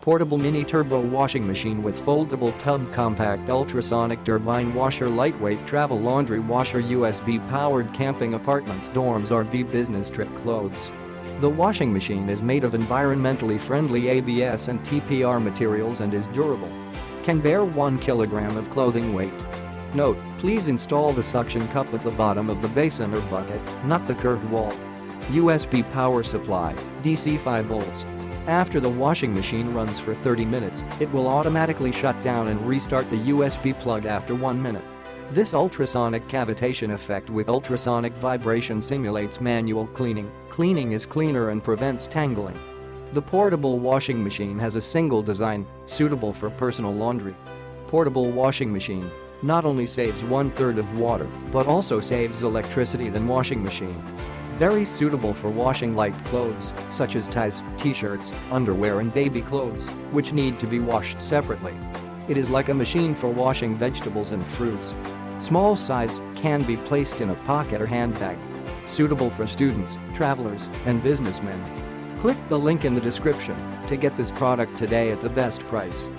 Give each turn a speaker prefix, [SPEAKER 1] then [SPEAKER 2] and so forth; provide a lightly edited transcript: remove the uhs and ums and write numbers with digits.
[SPEAKER 1] Portable mini turbo washing machine with foldable tub, compact ultrasonic turbine washer, lightweight travel laundry washer, USB powered camping, apartments, dorms, RV, business trip clothes. The washing machine is made of environmentally friendly ABS and TPR materials and is durable. Can bear 1 kilogram of clothing weight. Note: please install the suction cup at the bottom of the basin or bucket, not the curved wall. USB power supply, DC 5 volts. After the washing machine runs for 30 minutes, it will automatically shut down and restart the USB plug after 1 minute. This ultrasonic cavitation effect with ultrasonic vibration simulates manual cleaning. Cleaning is cleaner and prevents tangling. The portable washing machine has a single design, suitable for personal laundry. Portable washing machine not only saves 1/3 of water, but also saves electricity than washing machine. Very suitable for washing light clothes, such as ties, t-shirts, underwear and baby clothes, which need to be washed separately. It is like a machine for washing vegetables and fruits. Small size, can be placed in a pocket or handbag. Suitable for students, travelers, and businessmen. Click the link in the description to get this product today at the best price.